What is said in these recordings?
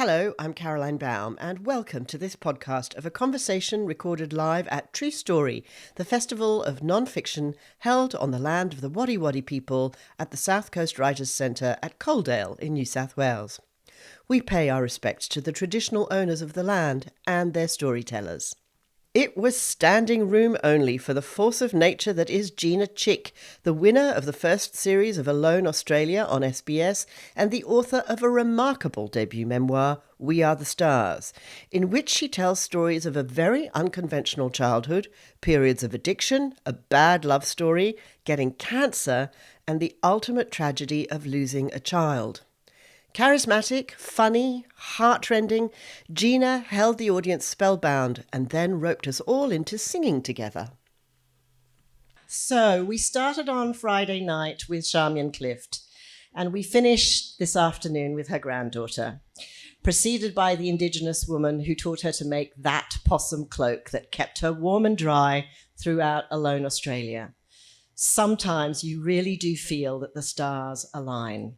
Hello, I'm Caroline Baum, and welcome to this podcast of a conversation recorded live at True Story, the festival of non-fiction held on the land of the Wodi Wodi people at the South Coast Writers' Centre at Coaldale in New South Wales. We pay our respects to the traditional owners of the land and their storytellers. It was standing room only for the force of nature that is Gina Chick, the winner of the first series of Alone Australia on SBS and the author of a remarkable debut memoir, We Are the Stars, in which she tells stories of a very unconventional childhood, periods of addiction, a bad love story, getting cancer, and the ultimate tragedy of losing a child. Charismatic, funny, heartrending, Gina held the audience spellbound and then roped us all into singing together. So we started on Friday night with Charmian Clift, and we finished this afternoon with her granddaughter, preceded by the Indigenous woman who taught her to make that possum cloak that kept her warm and dry throughout Alone Australia. Sometimes you really do feel that the stars align.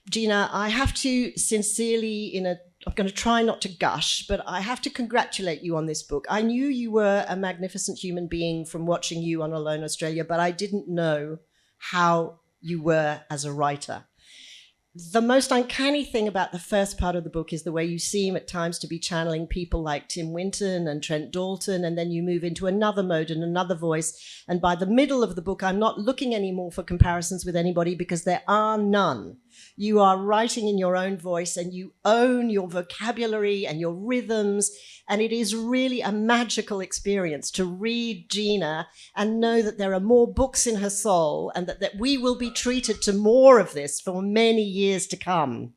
Gina, I have to sincerely, I'm going to try not to gush, but I have to congratulate you on this book. I knew you were a magnificent human being from watching you on Alone Australia, but I didn't know how you were as a writer. The most uncanny thing about the first part of the book is the way you seem at times to be channeling people like Tim Winton and Trent Dalton, and then you move into another mode and another voice. And by the middle of the book, I'm not looking anymore for comparisons with anybody because there are none. You are writing in your own voice and you own your vocabulary and your rhythms. And it is really a magical experience to read Gina and know that there are more books in her soul and that we will be treated to more of this for many years to come.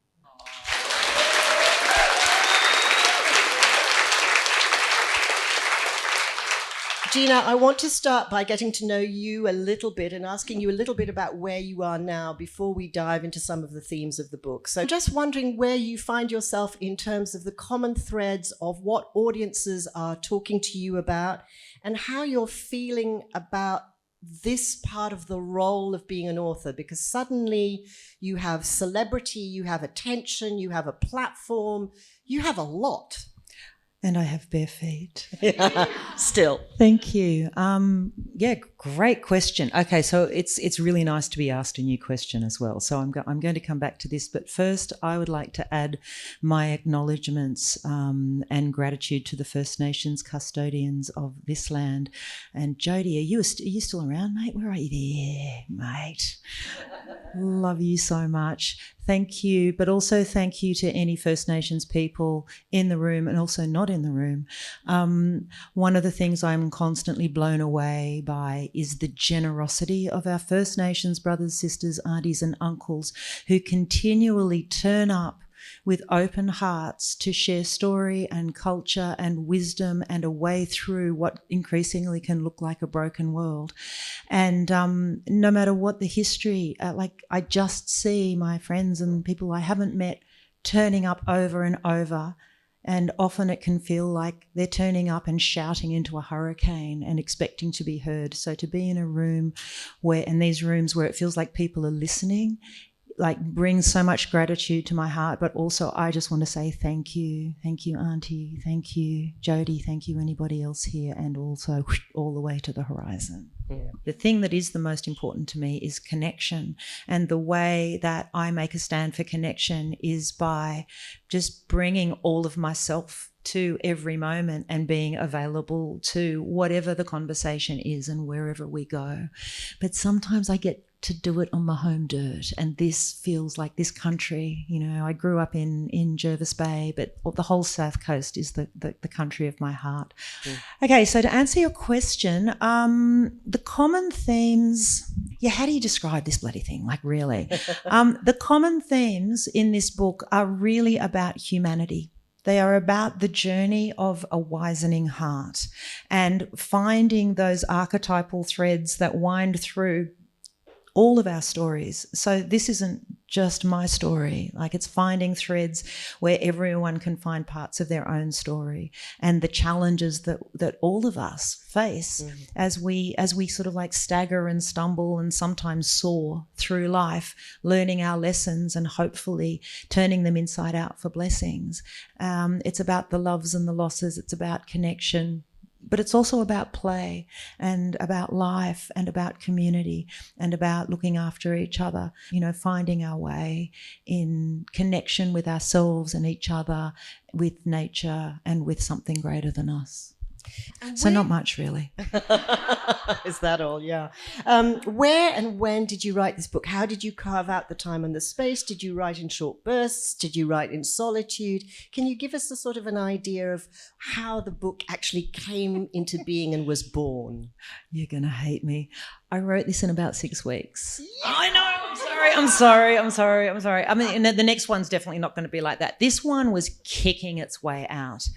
Gina, I want to start by getting to know you a little bit and asking you a little bit about where you are now before we dive into some of the themes of the book. So just wondering where you find yourself in terms of the common threads of what audiences are talking to you about and how you're feeling about this part of the role of being an author, because suddenly you have celebrity, you have attention, you have a platform, you have a lot. And I have bare feet. Still. Thank you. Yeah, great question. Okay, so it's really nice to be asked a new question as well. So I'm going to come back to this, but first I would like to add my acknowledgements and gratitude to the First Nations custodians of this land. And Jodie, are you still around, mate? Where are you? There, mate. Love you so much. Thank you, but also thank you to any First Nations people in the room and also not in the room. One of the things I'm constantly blown away by is the generosity of our First Nations brothers, sisters, aunties and uncles who continually turn up with open hearts to share story and culture and wisdom and a way through what increasingly can look like a broken world. And no matter what the history, I just see my friends and people I haven't met turning up over and over. And often it can feel like they're turning up and shouting into a hurricane and expecting to be heard. So to be in a room in these rooms where it feels like people are listening, brings so much gratitude to my heart. But also I just want to say thank you, Auntie, thank you, Jodie, thank you, anybody else here, and also all the way to the horizon. Yeah. The thing that is the most important to me is connection, and the way that I make a stand for connection is by just bringing all of myself to every moment and being available to whatever the conversation is and wherever we go. But sometimes I get to do it on my home dirt, and this feels like this country. You know, I grew up in Jervis Bay, but the whole South Coast is the country of my heart. Mm. Okay, so to answer your question, the common themes, how do you describe this bloody thing? Really? The common themes in this book are really about humanity. They are about the journey of a wisening heart and finding those archetypal threads that wind through all of our stories. So this isn't just my story. Like, it's finding threads where everyone can find parts of their own story, and the challenges that all of us face as we sort of like stagger and stumble and sometimes soar through life, learning our lessons and hopefully turning them inside out for blessings. It's about the loves and the losses. It's about connection. But it's also about play and about life and about community and about looking after each other, you know, finding our way in connection with ourselves and each other, with nature and with something greater than us. So not much, really. Is that all? Yeah. Where and when did you write this book? How did you carve out the time and the space? Did you write in short bursts? Did you write in solitude? Can you give us a sort of an idea of how the book actually came into being and was born? You're going to hate me. I wrote this in about 6 weeks. Yeah. I know. I'm sorry. I mean, the next one's definitely not going to be like that. This one was kicking its way out.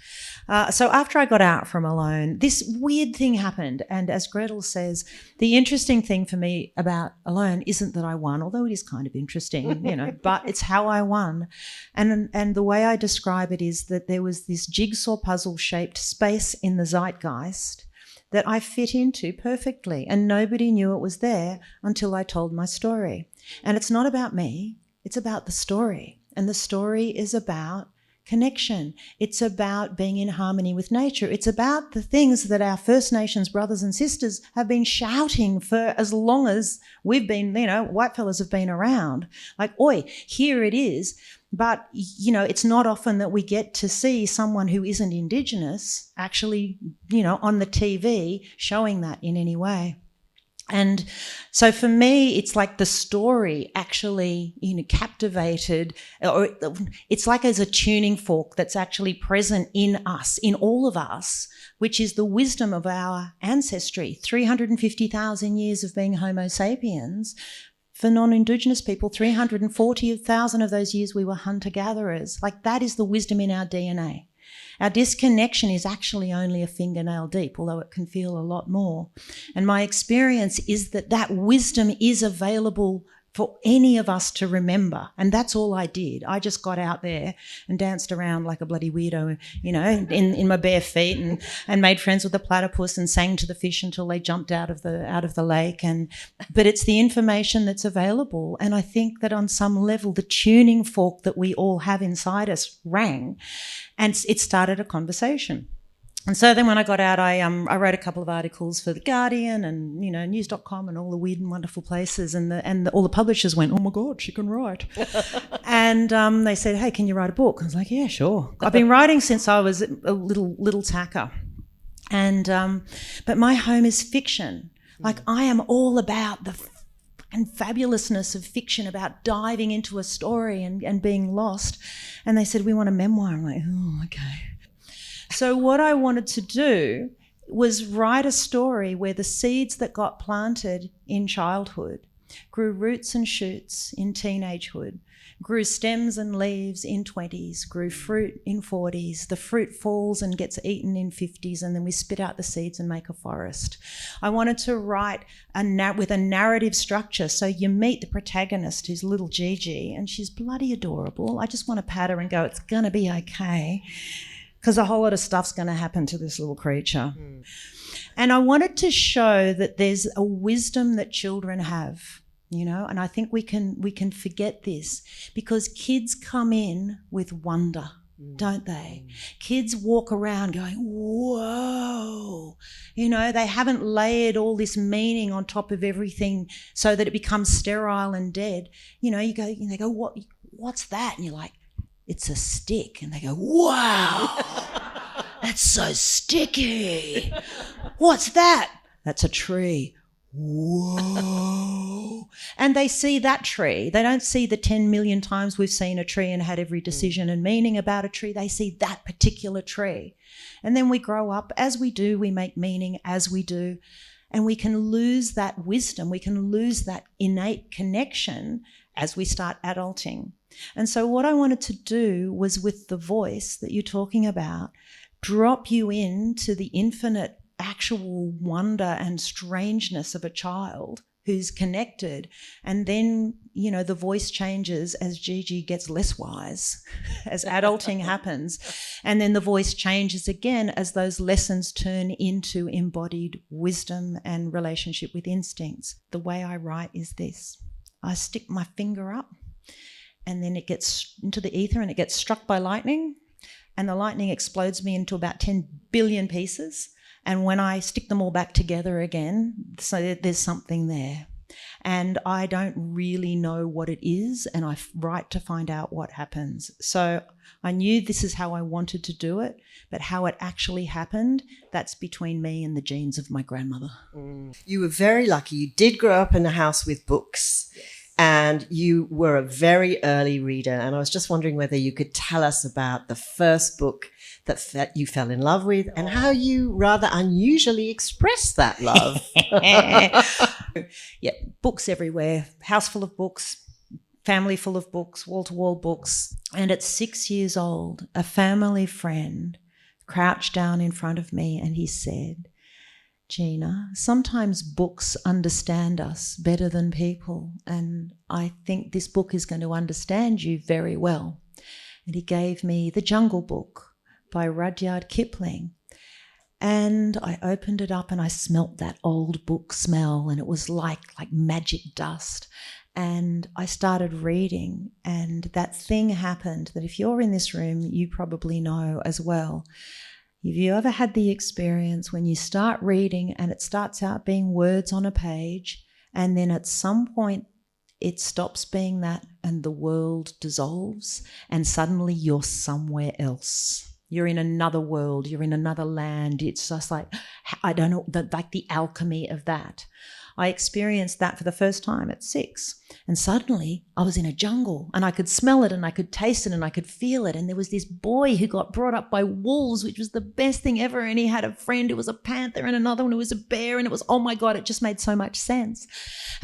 So after I got out from Alone, this weird thing happened. And as Gretel says, the interesting thing for me about Alone isn't that I won, although it is kind of interesting, you know, but it's how I won. And the way I describe it is that there was this jigsaw puzzle-shaped space in the zeitgeist that I fit into perfectly, and nobody knew it was there until I told my story. And it's not about me, it's about the story. And the story is about connection. It's about being in harmony with nature. It's about the things that our First Nations brothers and sisters have been shouting for as long as we've been, you know, white fellas have been around. Like, oi, here it is. But, you know, it's not often that we get to see someone who isn't Indigenous actually, you know, on the TV showing that in any way. And so for me, it's like the story actually, you know, captivated, or it's like as a tuning fork that's actually present in us, in all of us, which is the wisdom of our ancestry, 350,000 years of being Homo sapiens. For non-Indigenous people, 340,000 of those years we were hunter-gatherers. Like, that is the wisdom in our DNA. Our disconnection is actually only a fingernail deep, although it can feel a lot more. And my experience is that that wisdom is available for any of us to remember. And that's all I did. I just got out there and danced around like a bloody weirdo, you know, in my bare feet, and made friends with the platypus and sang to the fish until they jumped out of the lake. But it's the information that's available. And I think that on some level, the tuning fork that we all have inside us rang, and it started a conversation. And so then when I got out, I wrote a couple of articles for The Guardian and, you know, news.com and all the weird and wonderful places. And all the publishers went, oh, my God, she can write. And they said, hey, can you write a book? I was like, yeah, sure. I've been writing since I was a little tacker. And but my home is fiction. Like, I am all about the fucking fabulousness of fiction, about diving into a story and being lost. And they said, we want a memoir. I'm like, oh, okay. So what I wanted to do was write a story where the seeds that got planted in childhood grew roots and shoots in teenagehood, grew stems and leaves in 20s, grew fruit in 40s. The fruit falls and gets eaten in 50s, and then we spit out the seeds and make a forest. I wanted to write with a narrative structure. So you meet the protagonist, who's little Gigi, and she's bloody adorable. I just want to pat her and go, it's going to be okay. Because a whole lot of stuff's going to happen to this little creature. Mm. And I wanted to show that there's a wisdom that children have, you know, and I think we can forget this, because kids come in with wonder, don't they? Kids walk around going, whoa, you know, they haven't layered all this meaning on top of everything so that it becomes sterile and dead. You know, they go, what's that? And you're like, it's a stick. And they go, wow, that's so sticky. What's that? That's a tree. Whoa. And they see that tree. They don't see the 10 million times we've seen a tree and had every decision and meaning about a tree. They see that particular tree. And then we grow up. As we do, we make meaning as we do. And we can lose that wisdom. We can lose that innate connection as we start adulting. And so what I wanted to do was, with the voice that you're talking about, drop you into the infinite actual wonder and strangeness of a child who's connected. And then, you know, the voice changes as Gigi gets less wise, as adulting happens. And then the voice changes again as those lessons turn into embodied wisdom and relationship with instincts. The way I write is this. I stick my finger up and then it gets into the ether and it gets struck by lightning, and the lightning explodes me into about 10 billion pieces. And when I stick them all back together again, so there's something there. And I don't really know what it is, and I write to find out what happens. So I knew this is how I wanted to do it, but how it actually happened, that's between me and the genes of my grandmother. You were very lucky. You did grow up in a house with books. Yes. And you were a very early reader. And I was just wondering whether you could tell us about the first book that you fell in love with and how you rather unusually expressed that love. Yeah, books everywhere. House full of books, family full of books, wall-to-wall books. And at 6 years old, a family friend crouched down in front of me and he said, Gina, sometimes books understand us better than people, and I think this book is going to understand you very well. And he gave me The Jungle Book by Rudyard Kipling. And I opened it up and I smelt that old book smell, and it was like magic dust. And I started reading, and that thing happened that if you're in this room, you probably know as well. Have you ever had the experience when you start reading and it starts out being words on a page, and then at some point it stops being that and the world dissolves and suddenly you're somewhere else? You're in another world, you're in another land. It's just like, I don't know, like the alchemy of that. I experienced that for the first time at 6. And suddenly I was in a jungle and I could smell it and I could taste it and I could feel it. And there was this boy who got brought up by wolves, which was the best thing ever. And he had a friend who was a panther and another one who was a bear. And it was, oh my God, it just made so much sense.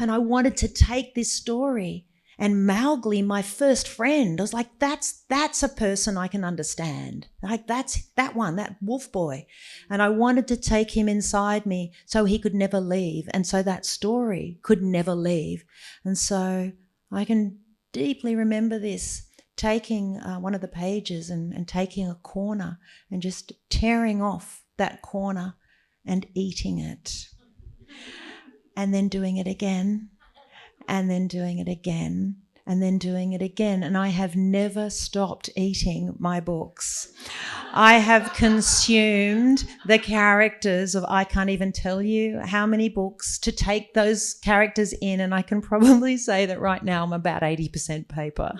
And I wanted to take this story. And Mowgli, my first friend, I was like, that's a person I can understand. Like, that's that one, that wolf boy. And I wanted to take him inside me so he could never leave. And so that story could never leave. And so I can deeply remember this, taking one of the pages and taking a corner and just tearing off that corner and eating it. And then doing it again. And then doing it again, and then doing it again. And I have never stopped eating my books. I have consumed the characters of, I can't even tell you how many books to take those characters in, and I can probably say that right now I'm about 80% paper.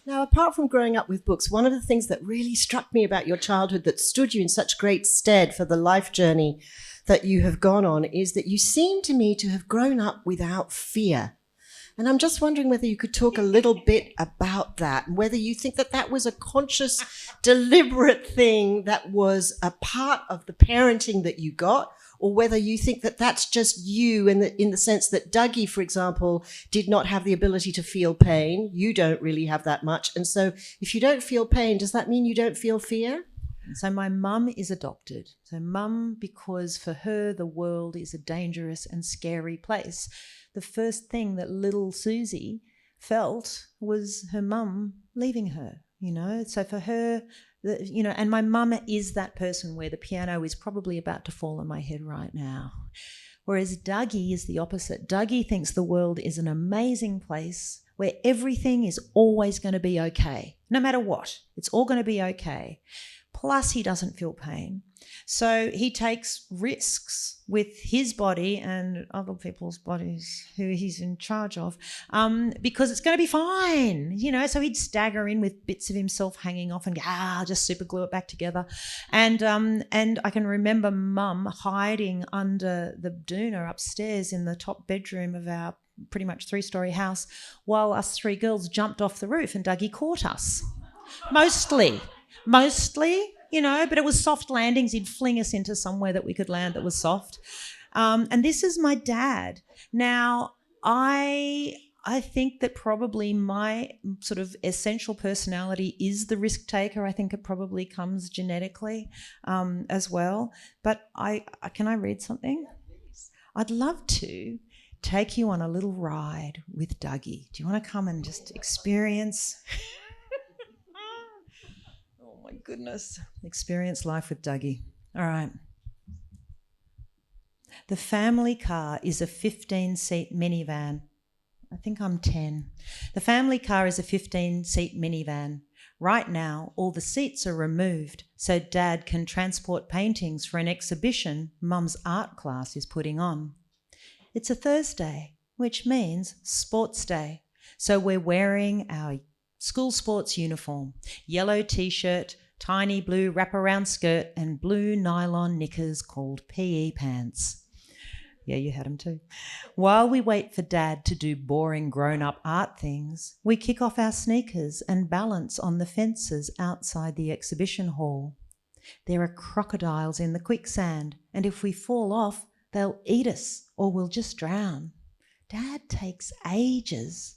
Now, apart from growing up with books, one of the things that really struck me about your childhood that stood you in such great stead for the life journey that you have gone on is that you seem to me to have grown up without fear. And I'm just wondering whether you could talk a little bit about that, and whether you think that that was a conscious, deliberate thing that was a part of the parenting that you got, or whether you think that that's just you in the sense that Dougie, for example, did not have the ability to feel pain. You don't really have that much. And so if you don't feel pain, does that mean you don't feel fear? So my mum is adopted. So mum, because for her the world is a dangerous and scary place. The first thing that little Susie felt was her mum leaving her, you know. So for her, you know, and my mum is that person where the piano is probably about to fall on my head right now. Whereas Dougie is the opposite. Dougie thinks the world is an amazing place where everything is always going to be okay, no matter what. It's all going to be okay. Plus, he doesn't feel pain. So he takes risks with his body and other people's bodies who he's in charge of because it's going to be fine, you know. So he'd stagger in with bits of himself hanging off and go, just super glue it back together. And I can remember Mum hiding under the doona upstairs in the top bedroom of our pretty much 3-story house while us 3 girls jumped off the roof and Dougie caught us. Mostly, you know, but it was soft landings. He'd fling us into somewhere that we could land that was soft. And this is my dad. Now, I I think that probably my sort of essential personality is the risk taker. I think it probably comes genetically as well. But can I read something? I'd love to take you on a little ride with Dougie. Do you want to come and just experience? Oh my goodness. Experience life with Dougie. All right. The family car is a 15-seat minivan. I think I'm 10. The family car is a 15-seat minivan. Right now, all the seats are removed so Dad can transport paintings for an exhibition Mum's art class is putting on. It's a Thursday, which means sports day. So we're wearing our school sports uniform, yellow T-shirt, tiny blue wraparound skirt and blue nylon knickers called PE pants. Yeah, you had them too. While we wait for Dad to do boring grown-up art things, we kick off our sneakers and balance on the fences outside the exhibition hall. There are crocodiles in the quicksand, and if we fall off, they'll eat us or we'll just drown. Dad takes ages.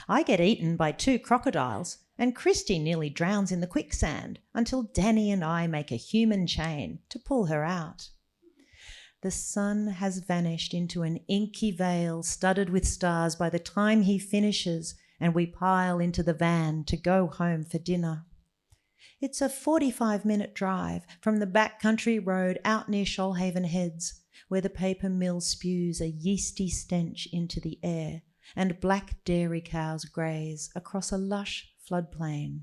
I get eaten by 2 crocodiles, and Christy nearly drowns in the quicksand until Danny and I make a human chain to pull her out. The sun has vanished into an inky veil studded with stars by the time he finishes and we pile into the van to go home for dinner. It's a 45-minute drive from the backcountry road out near Shoalhaven Heads, where the paper mill spews a yeasty stench into the air and black dairy cows graze across a lush floodplain.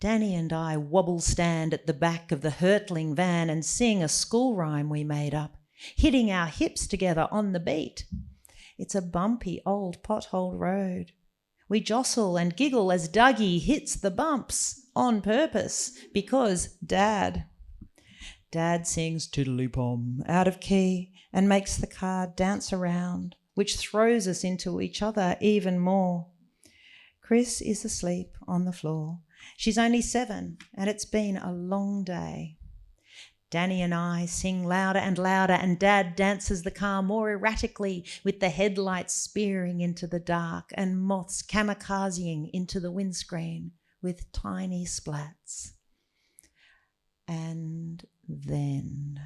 Danny and I wobble stand at the back of the hurtling van and sing a school rhyme we made up, hitting our hips together on the beat. It's a bumpy old potholed road. We jostle and giggle as Dougie hits the bumps on purpose because Dad sings tiddly-pom out of key and makes the car dance around, which throws us into each other even more. Chris is asleep on the floor. She's only 7 and it's been a long day. Danny and I sing louder and louder and Dad dances the car more erratically with the headlights spearing into the dark and moths kamikazing into the windscreen with tiny splats. And then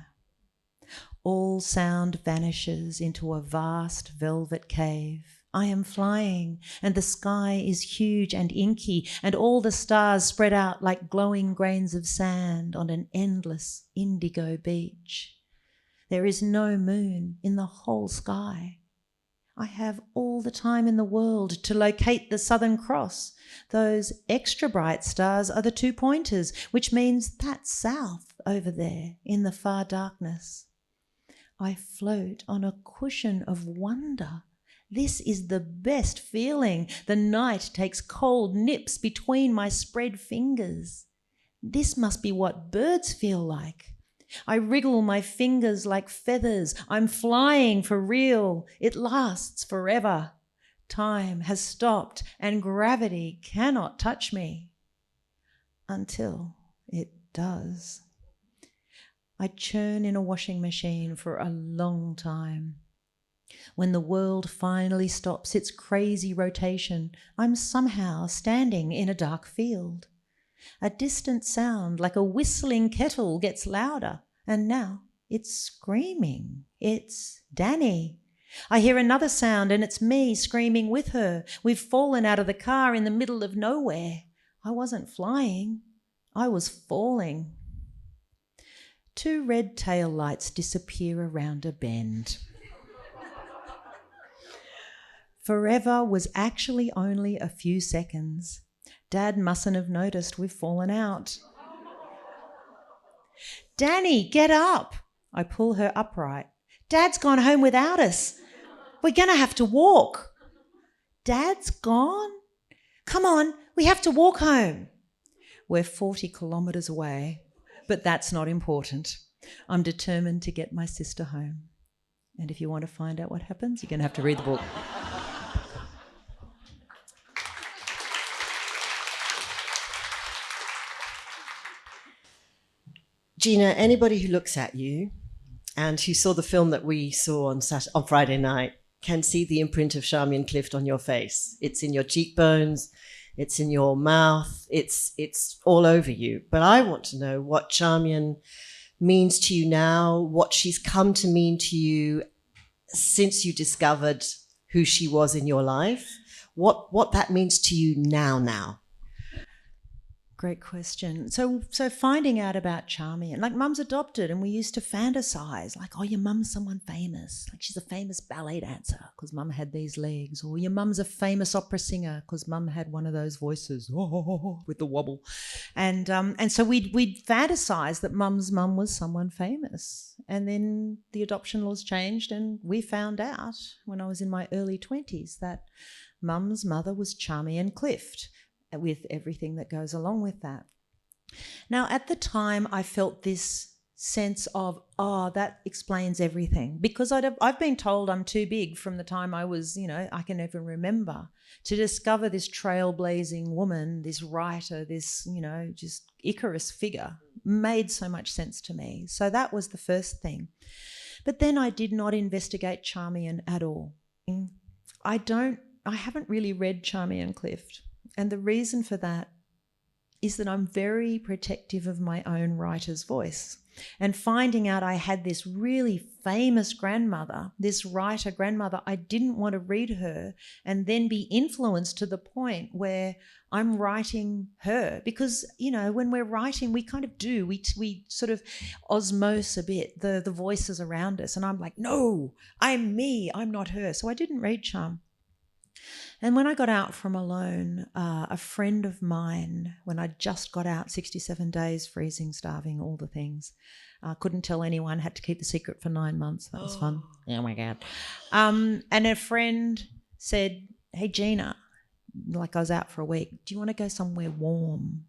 all sound vanishes into a vast velvet cave. I am flying, and the sky is huge and inky, and all the stars spread out like glowing grains of sand on an endless indigo beach. There is no moon in the whole sky. I have all the time in the world to locate the Southern Cross. Those extra bright stars are the 2 pointers, which means that's south over there in the far darkness. I float on a cushion of wonder. This is the best feeling. The night takes cold nips between my spread fingers. This must be what birds feel like. I wriggle my fingers like feathers. I'm flying for real. It lasts forever. Time has stopped and gravity cannot touch me. Until it does. I churn in a washing machine for a long time. When the world finally stops its crazy rotation, I'm somehow standing in a dark field. A distant sound like a whistling kettle gets louder, and now it's screaming. It's Danny. I hear another sound and it's me screaming with her. We've fallen out of the car in the middle of nowhere. I wasn't flying, I was falling. 2 red tail lights disappear around a bend. Forever was actually only a few seconds. Dad mustn't have noticed we've fallen out. Danny, get up. I pull her upright. Dad's gone home without us. We're going to have to walk. Dad's gone? Come on, we have to walk home. We're 40 kilometres away, but that's not important. I'm determined to get my sister home. And if you want to find out what happens, you're going to have to read the book. Gina, anybody who looks at you and who saw the film that we saw on Friday night can see the imprint of Charmian Clift on your face. It's in your cheekbones, it's in your mouth, it's all over you. But I want to know what Charmian means to you now, what she's come to mean to you since you discovered who she was in your life, what that means to you now. Great question. So finding out about Charmian, like Mum's adopted, and we used to fantasize, like, oh, your mum's someone famous, like she's a famous ballet dancer because Mum had these legs, or your mum's a famous opera singer because Mum had one of those voices with the wobble, and so we'd fantasize that Mum's mum was someone famous, and then the adoption laws changed, and we found out when I was in my early 20s that Mum's mother was Charmian Clift, with everything that goes along with that. Now, at the time, I felt this sense of, oh, that explains everything, because I've been told I'm too big from the time I was, I can even remember, to discover this trailblazing woman, this writer, this, just Icarus figure made so much sense to me. So that was the first thing. But then I did not investigate Charmian at all. I haven't really read Charmian Clift. And the reason for that is that I'm very protective of my own writer's voice. And finding out I had this really famous grandmother, this writer grandmother, I didn't want to read her and then be influenced to the point where I'm writing her. Because, when we're writing, we kind of do. We sort of osmose a bit the voices around us. And I'm like, no, I'm me, I'm not her. So I didn't read Charm. And when I got out from Alone, a friend of mine, when I just got out, 67 days, freezing, starving, all the things, couldn't tell anyone, had to keep the secret for 9 months. That was fun. Oh, my God. And a friend said, hey, Gina, like I was out for a week, do you want to go somewhere warm?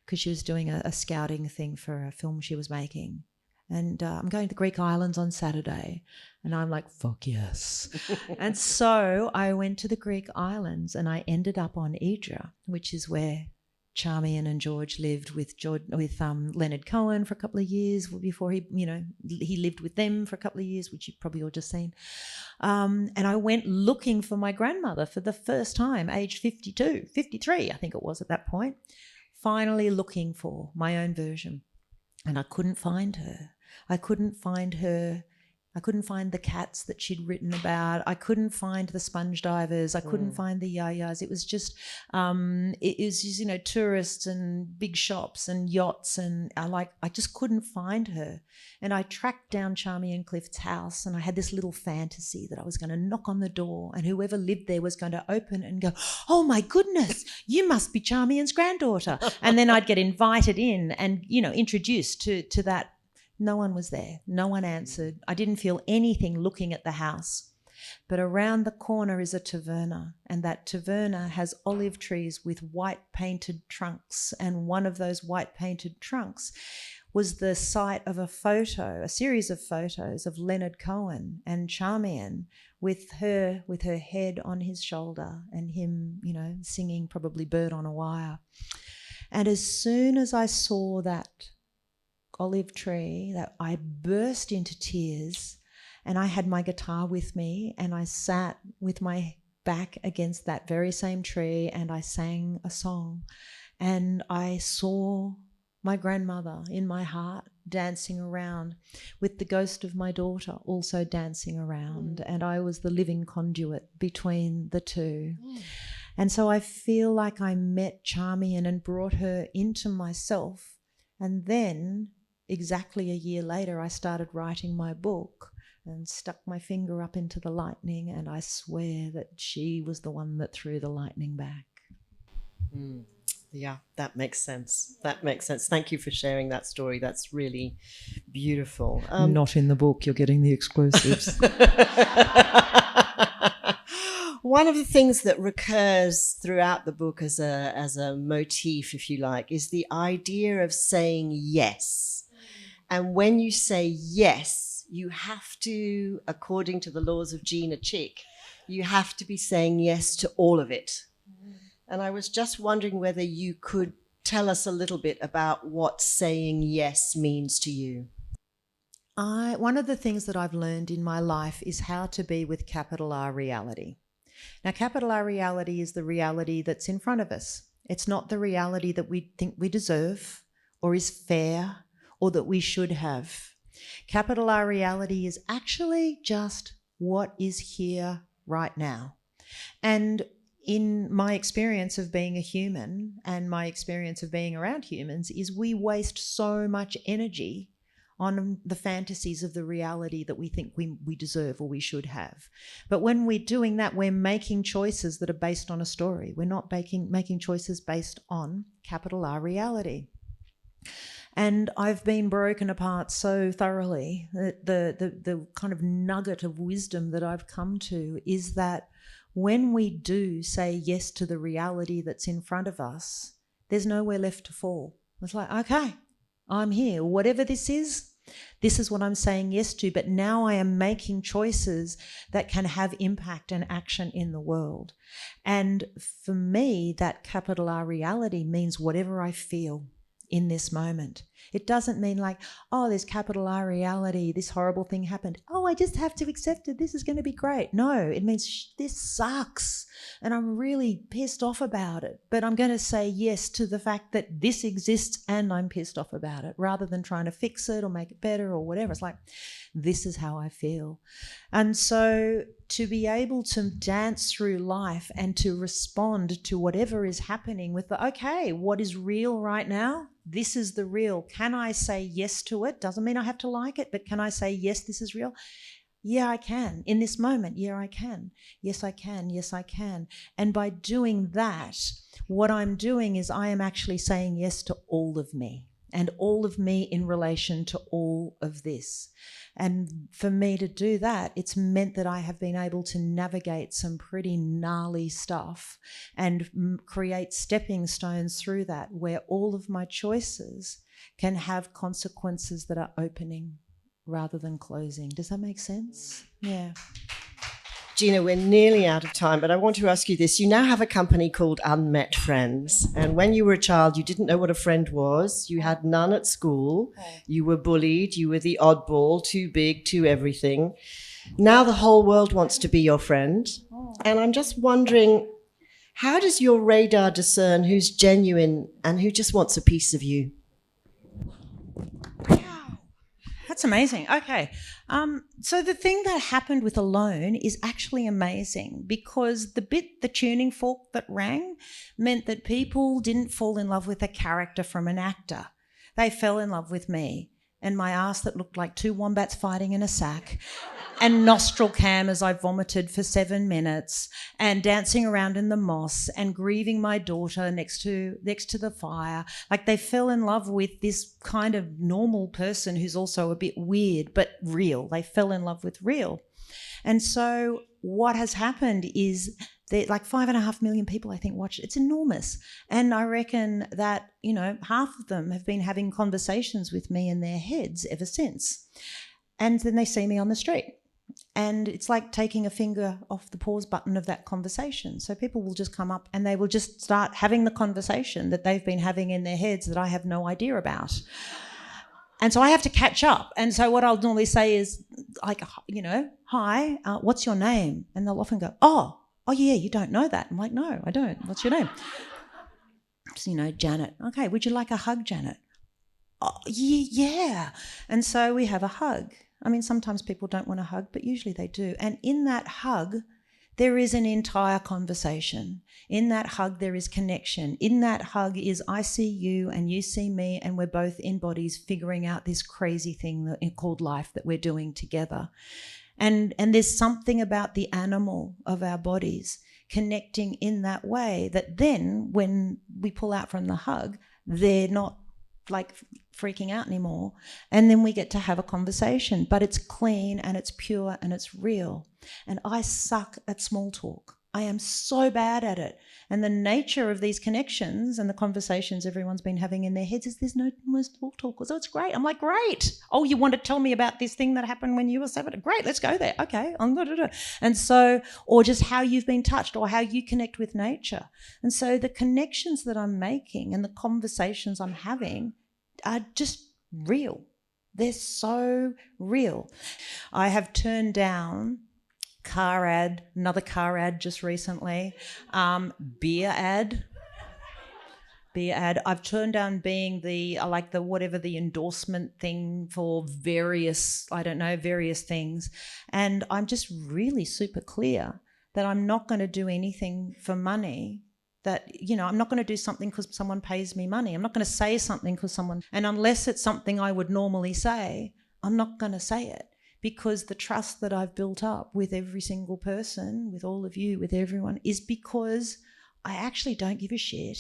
Because she was doing a scouting thing for a film she was making. And I'm going to the Greek islands on Saturday. And I'm like, fuck yes. And so I went to the Greek islands and I ended up on Idra, which is where Charmian and George lived with Leonard Cohen for a couple of years before he lived with them for a couple of years, which you've probably all just seen. And I went looking for my grandmother for the first time, aged 53, I think it was at that point, finally looking for my own version. And I couldn't find her. I couldn't find the cats that she'd written about. I couldn't find the sponge divers. I couldn't find the yayas. It was just, tourists and big shops and yachts. And I just couldn't find her. And I tracked down Charmian Clift's house, and I had this little fantasy that I was going to knock on the door and whoever lived there was going to open and go, oh my goodness, you must be Charmian's granddaughter. And then I'd get invited in and, introduced to that. No one was there. No one answered. I didn't feel anything looking at the house. But around the corner is a taverna, and that taverna has olive trees with white painted trunks, and one of those white painted trunks was the site of a series of photos of Leonard Cohen and Charmian with her head on his shoulder and him, singing probably Bird on a Wire. And as soon as I saw that olive tree, that I burst into tears, and I had my guitar with me and I sat with my back against that very same tree and I sang a song, and I saw my grandmother in my heart dancing around with the ghost of my daughter also dancing around, and I was the living conduit between the two. And so I feel like I met Charmian and brought her into myself, and then exactly a year later, I started writing my book and stuck my finger up into the lightning, and I swear that she was the one that threw the lightning back. Yeah, that makes sense. Thank you for sharing that story. That's really beautiful. Not in the book. You're getting the exclusives. One of the things that recurs throughout the book as a motif, if you like, is the idea of saying yes. And when you say yes, you have to, according to the laws of Gina Chick, you have to be saying yes to all of it. And I was just wondering whether you could tell us a little bit about what saying yes means to you. One of the things that I've learned in my life is how to be with capital R reality. Now, capital R reality is the reality that's in front of us. It's not the reality that we think we deserve or is fair or that we should have. Capital R reality is actually just what is here right now. And in my experience of being a human and my experience of being around humans is we waste so much energy on the fantasies of the reality that we think we deserve or we should have. But when we're doing that, we're making choices that are based on a story. We're not making choices based on capital R reality. And I've been broken apart so thoroughly that the kind of nugget of wisdom that I've come to is that when we do say yes to the reality that's in front of us, there's nowhere left to fall. It's like, okay, I'm here. Whatever this is what I'm saying yes to, but now I am making choices that can have impact and action in the world. And for me, that capital R reality means whatever I feel in this moment. It doesn't mean like, oh, there's capital R reality, this horrible thing happened. Oh, I just have to accept it. This is going to be great. No, it means this sucks and I'm really pissed off about it. But I'm going to say yes to the fact that this exists and I'm pissed off about it rather than trying to fix it or make it better or whatever. It's like, this is how I feel. And so to be able to dance through life and to respond to whatever is happening with the, okay, what is real right now? This is the real. Can I say yes to it? Doesn't mean I have to like it, but can I say, yes, this is real? Yeah, I can. In this moment, yeah, I can. Yes, I can. Yes, I can. And by doing that, what I'm doing is I am actually saying yes to all of me and all of me in relation to all of this. And for me to do that, it's meant that I have been able to navigate some pretty gnarly stuff and create stepping stones through that where all of my choices can have consequences that are opening rather than closing. Does that make sense? Yeah. Gina, we're nearly out of time, but I want to ask you this. You now have a company called Unmet Friends, and when you were a child, you didn't know what a friend was. You had none at school. You were bullied. You were the oddball, too big, too everything. Now the whole world wants to be your friend, and I'm just wondering, how does your radar discern who's genuine and who just wants a piece of you? That's amazing. Okay. So the thing that happened with Alone is actually amazing because the tuning fork that rang meant that people didn't fall in love with a character from an actor. They fell in love with me and my ass that looked like two wombats fighting in a sack and nostril cam as I vomited for 7 minutes and dancing around in the moss and grieving my daughter next to the fire. Like they fell in love with this kind of normal person who's also a bit weird but real. They fell in love with real. And so what has happened is that like 5.5 million people, I think, watch it. It's enormous. And I reckon that, half of them have been having conversations with me in their heads ever since. And then they see me on the street. And it's like taking a finger off the pause button of that conversation. So people will just come up and they will just start having the conversation that they've been having in their heads that I have no idea about. And so I have to catch up. And so what I'll normally say is like, hi, what's your name? And they'll often go, oh yeah, you don't know that. I'm like, no, I don't. What's your name? So, Janet. Okay, would you like a hug, Janet? Oh, yeah. And so we have a hug. I mean, sometimes people don't want a hug, but usually they do. And in that hug, there is an entire conversation. In that hug, there is connection. In that hug is I see you and you see me and we're both in bodies figuring out this crazy thing called life that we're doing together. And there's something about the animal of our bodies connecting in that way that then when we pull out from the hug, they're not like freaking out anymore. And then we get to have a conversation, but it's clean and it's pure and it's real. And I suck at small talk. I am so bad at it. And the nature of these connections and the conversations everyone's been having in their heads is there's no small talk. So it's great. I'm like, great. Oh, you want to tell me about this thing that happened when you were 7? Great, let's go there. Okay. And so, or just how you've been touched or how you connect with nature. And so the connections that I'm making and the conversations I'm having are just real. They're so real. I have turned down another car ad just recently, beer ad. I've turned down being the endorsement thing for various things. And I'm just really super clear that I'm not going to do anything for money. That, I'm not going to do something because someone pays me money. I'm not going to say something and unless it's something I would normally say, I'm not going to say it, because the trust that I've built up with every single person, with all of you, with everyone, is because I actually don't give a shit.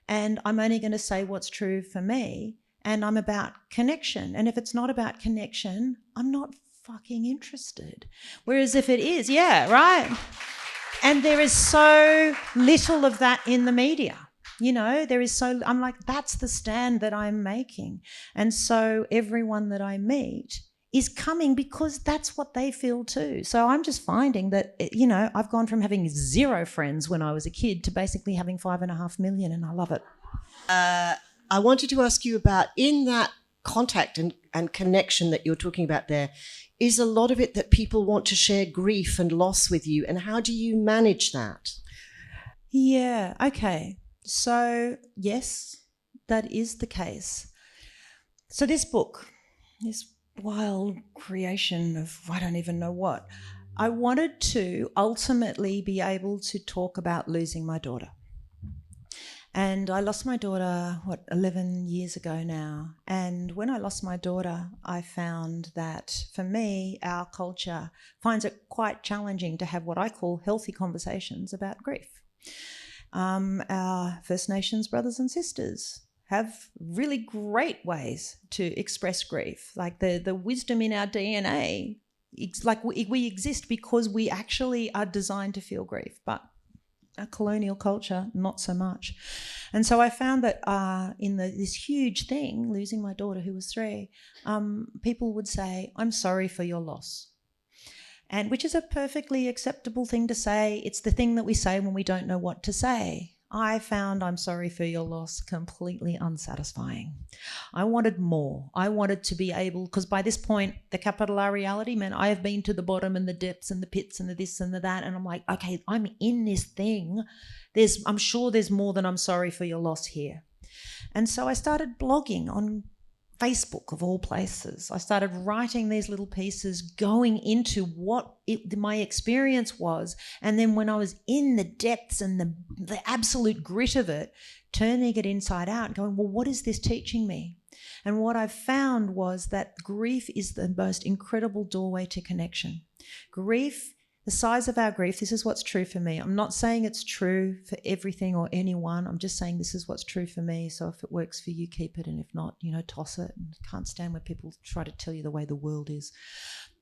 And I'm only going to say what's true for me, and I'm about connection. And if it's not about connection, I'm not fucking interested. Whereas if it is, yeah, right. And there is so little of that in the media. I'm like, that's the stand that I'm making. And so everyone that I meet is coming because that's what they feel too. So I'm just finding that, I've gone from having 0 friends when I was a kid to basically having 5.5 million, and I love it. I wanted to ask you about, in that contact and connection that you're talking about there, is a lot of it that people want to share grief and loss with you, and how do you manage that? Yeah, okay. So yes, that is the case. So this book, this wild creation of I don't even know what, I wanted to ultimately be able to talk about losing my daughter. And I lost my daughter, 11 years ago now. And when I lost my daughter, I found that for me, our culture finds it quite challenging to have what I call healthy conversations about grief. Our First Nations brothers and sisters have really great ways to express grief. Like the wisdom in our DNA, it's like we exist because we actually are designed to feel grief, but our colonial culture, not so much. And so I found that in this huge thing, losing my daughter who was 3, people would say, I'm sorry for your loss. And which is a perfectly acceptable thing to say. It's the thing that we say when we don't know what to say. I found I'm sorry for your loss completely unsatisfying. I wanted more. I wanted to be able, because by this point, the capital R reality meant I have been to the bottom and the depths and the pits and the this and the that. And I'm like, okay, I'm in this thing. I'm sure there's more than I'm sorry for your loss here. And so I started blogging on Facebook, of all places. I started writing these little pieces going into what my experience was. And then when I was in the depths and the absolute grit of it, turning it inside out and going, well, what is this teaching me? And what I found was that grief is the most incredible doorway to connection. Grief, the size of our grief, this is what's true for me. I'm not saying it's true for everything or anyone. I'm just saying this is what's true for me. So if it works for you, keep it. And if not, toss it. And can't stand when people try to tell you the way the world is.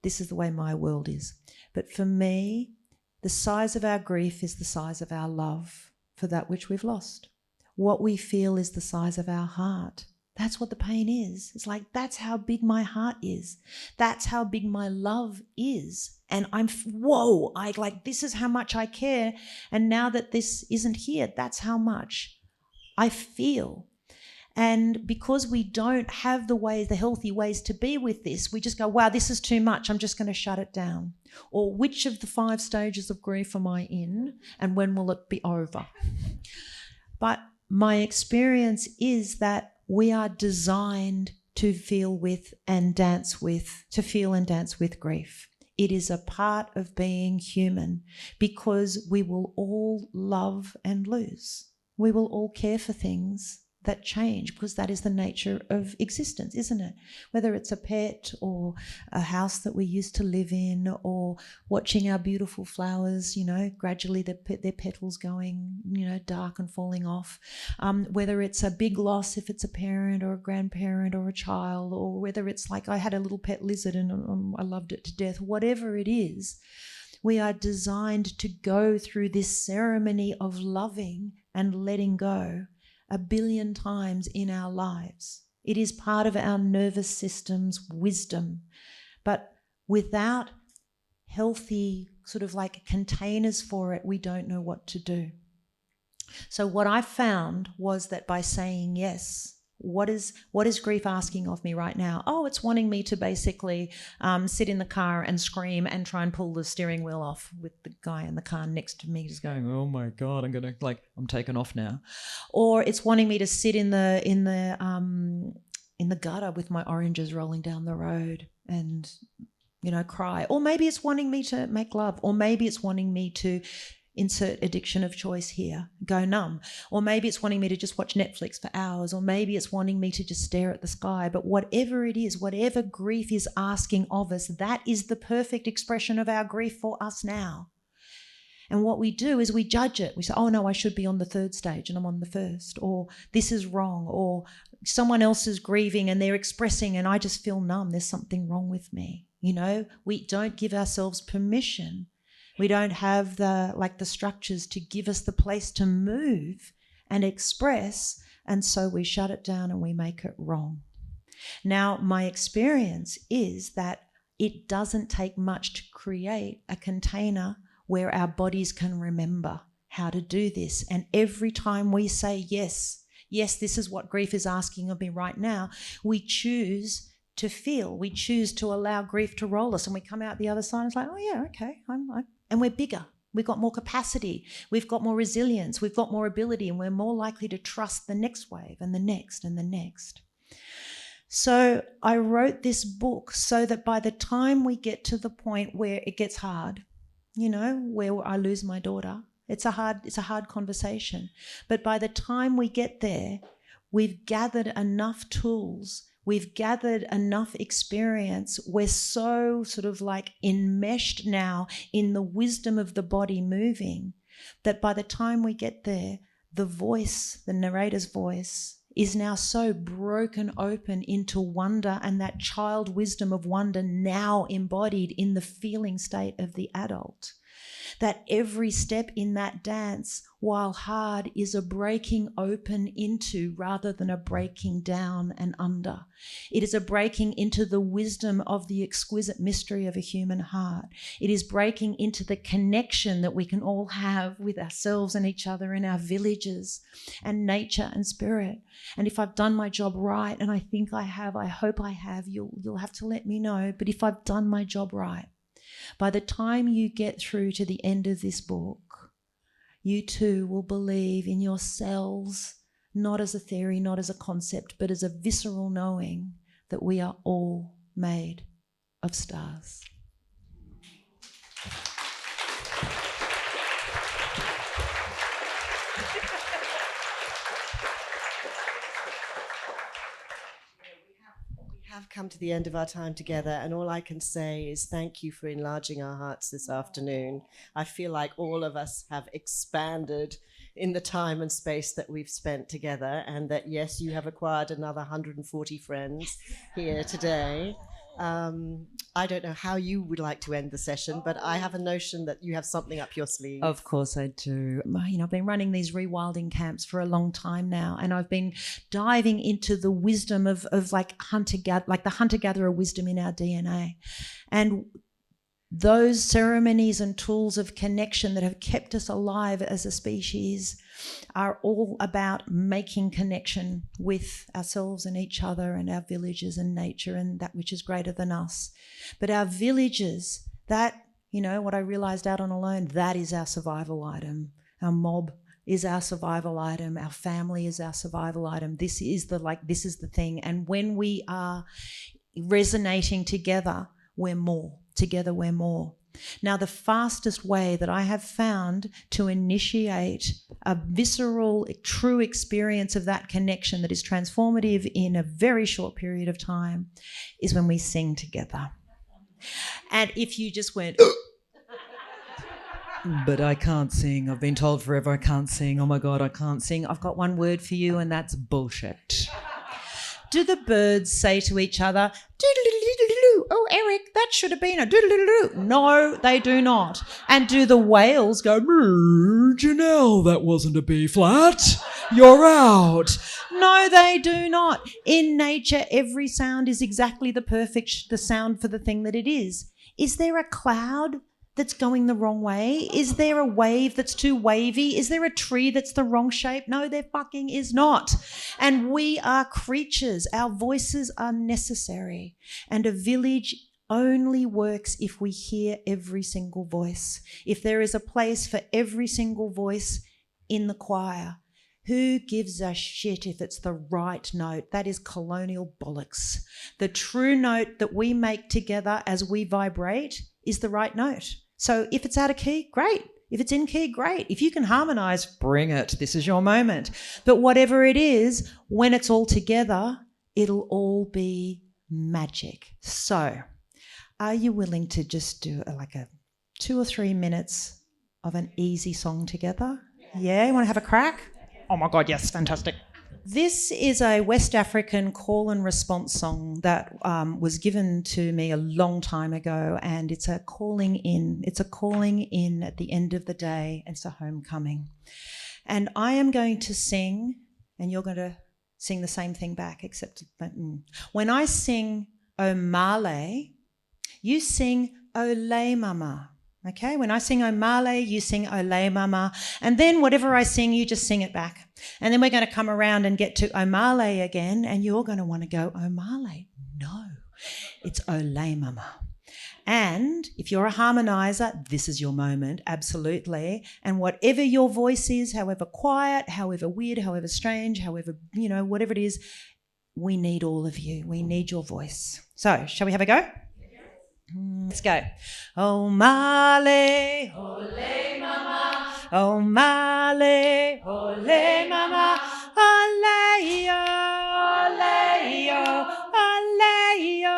This is the way my world is. But for me, the size of our grief is the size of our love for that which we've lost. What we feel is the size of our heart. That's what the pain is. It's like, that's how big my heart is. That's how big my love is. And this is how much I care. And now that this isn't here, that's how much I feel. And because we don't have the healthy ways to be with this, we just go, wow, this is too much. I'm just going to shut it down. Or which of the 5 stages of grief am I in? And when will it be over? But my experience is that we are designed to feel and dance with grief. It is a part of being human because we will all love and lose. We will all care for things that change because that is the nature of existence, isn't it? Whether it's a pet or a house that we used to live in or watching our beautiful flowers, gradually their petals going, dark and falling off. Whether it's a big loss, if it's a parent or a grandparent or a child, or whether it's like I had a little pet lizard and I loved it to death, whatever it is, we are designed to go through this ceremony of loving and letting go 1 billion times in our lives. It is part of our nervous system's wisdom. But without healthy sort of like containers for it, we don't know what to do. So what I found was that by saying yes, what is grief asking of me right now? Oh, it's wanting me to basically sit in the car and scream and try and pull the steering wheel off with the guy in the car next to me just going, oh my God, I'm taken off now. Or it's wanting me to sit in the gutter with my oranges rolling down the road and, cry. Or maybe it's wanting me to make love. Or maybe it's wanting me to insert addiction of choice here, go numb. Or maybe it's wanting me to just watch Netflix for hours. Or maybe it's wanting me to just stare at the sky. But whatever it is, whatever grief is asking of us, that is the perfect expression of our grief for us now. And what we do is we judge it. We say, oh no, I should be on the third stage and I'm on the first. Or this is wrong. Or someone else is grieving and they're expressing and I just feel numb. There's something wrong with me. We don't give ourselves permission. We don't have the structures to give us the place to move and express, and so we shut it down and we make it wrong. Now, my experience is that it doesn't take much to create a container where our bodies can remember how to do this. And every time we say, yes, this is what grief is asking of me right now, we choose to feel, we choose to allow grief to roll us, and we come out the other side and it's like, oh yeah, okay, and we're bigger. We've got more capacity. We've got more resilience. We've got more ability, and we're more likely to trust the next wave and the next and the next. So I wrote this book so that by the time we get to the point where it gets hard, where I lose my daughter, it's a hard conversation. But by the time we get there, we've gathered enough tools. We've gathered enough experience. We're so sort of enmeshed now in the wisdom of the body moving that by the time we get there, the voice, the narrator's voice, is now so broken open into wonder, and that child wisdom of wonder now embodied in the feeling state of the adult. That every step in that dance, while hard, is a breaking open into rather than a breaking down and under. It is a breaking into the wisdom of the exquisite mystery of a human heart. It is breaking into the connection that we can all have with ourselves and each other in our villages and nature and spirit. And if I've done my job right, and I think I have, I hope I have, you'll have to let me know. But if I've done my job right, by the time you get through to the end of this book, you too will believe in your cells, not as a theory, not as a concept, but as a visceral knowing that we are all made of stars. Have come to the end of our time together, and all I can say is thank you for enlarging our hearts this afternoon. I feel like all of us have expanded in the time and space that we've spent together, and that yes, you have acquired another 140 friends here today. I don't know how you would like to end the session, but I have a notion that you have something up your sleeve. Of course I do. I've been running these rewilding camps for a long time now, and I've been diving into the wisdom of the hunter-gatherer wisdom in our DNA. And those ceremonies and tools of connection that have kept us alive as a species are all about making connection with ourselves and each other and our villages and nature and that which is greater than us. But our villages, what I realised out on alone, that is our survival item. Our mob is our survival item. Our family is our survival item. This is the thing. And when we are resonating together, we're more. Together we're more. Now, the fastest way that I have found to initiate a visceral, true experience of that connection that is transformative in a very short period of time is when we sing together. And if you just went, but I can't sing, I've been told forever I can't sing, oh my God, I can't sing, I've got one word for you, and that's bullshit. Do the birds say to each other, doodle-doodle-doodle-doo, oh, Eric, that should have been a doodle-doodle-doo? No, they do not. And do the whales go, Janelle, that wasn't a B flat, you're out? No, they do not. In nature, every sound is exactly the sound for the thing that it is. Is there a cloud that's going the wrong way? Is there a wave that's too wavy? Is there a tree that's the wrong shape? No, there fucking is not. And we are creatures. Our voices are necessary. And a village only works if we hear every single voice. If there is a place for every single voice in the choir, who gives a shit if it's the right note? That is colonial bollocks. The true note that we make together as we vibrate is the right note. So if it's out of key, great. If it's in key, great. If you can harmonise, bring it. This is your moment. But whatever it is, when it's all together, it'll all be magic. So are you willing to just do like a 2 or 3 minutes of an easy song together? Yeah, you want to have a crack? Oh my God, yes, fantastic. This is a West African call and response song that was given to me a long time ago, and it's a calling in. It's a calling in at the end of the day. It's a homecoming. And I am going to sing, and you're going to sing the same thing back, except when I sing Omale, you sing Ole Mama. Okay, when I sing Omale, you sing Ole Mama. And then whatever I sing, you just sing it back. And then we're going to come around and get to Omale again, and you're going to want to go, Omale. No, it's Ole Mama. And if you're a harmonizer, this is your moment, absolutely. And whatever your voice is, however quiet, however weird, however strange, however, whatever it is, we need all of you. We need your voice. So, shall we have a go? Let's go. Oh, Male, ole mama. Oh, Male, ole mama. Ole yo, ole yo, ole yo,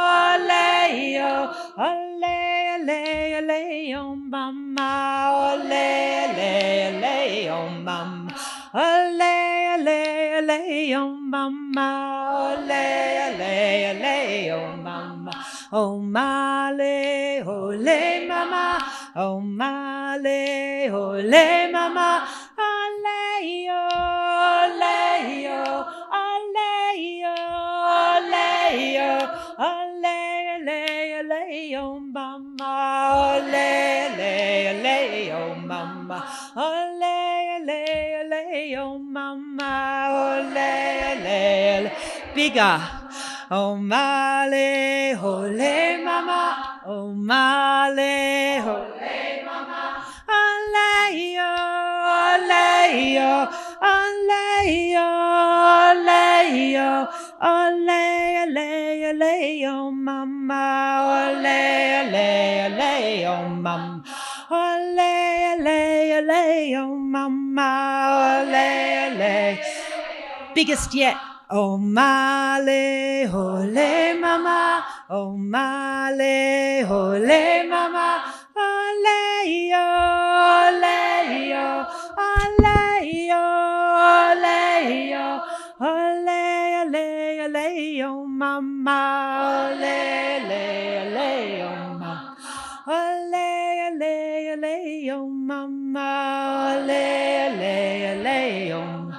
ole yo, ole, ole, ole, oh mama. Ole, ole, ole, oh mama. Ole, ole, ole, oh mama. Ole, ole, ole, oh mama. Oh, Male, ole mama, oh, Male, ole mama, ole yo, ole yo, ole yo, ole yo, ole, ole, ole, oh mama, ole, ole, ole, oh mama, ole, ole, ole, oh mama, ole, ole, ole, bigger. Oh, Male, ole mama, oh, Male, ole mama, ole yo, ole yo, ole yo, ole yo, ole, ole, ole, oh mama, ole, ole, ole, oh mama, ole, ole, ole, oh mama, ole, ole, biggest yet. Oh, Male, ole mama, oh, Male, ole mama, ole yo, ole yo, ole yo, ole yo, ole, ole, ole, oh mama, ole, ole, ole, oh mama, ole, ole, ole, oh mama, ole, ole, ole, oh mama.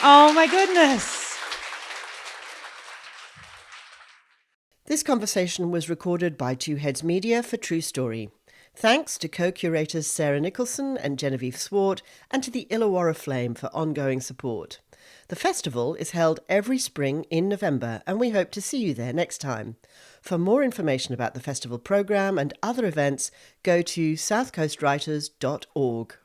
Oh my goodness. This conversation was recorded by Two Heads Media for True Story. Thanks to co-curators Sarah Nicholson and Genevieve Swart, and to the Illawarra Flame for ongoing support. The festival is held every spring in November, and we hope to see you there next time. For more information about the festival programme and other events, go to southcoastwriters.org.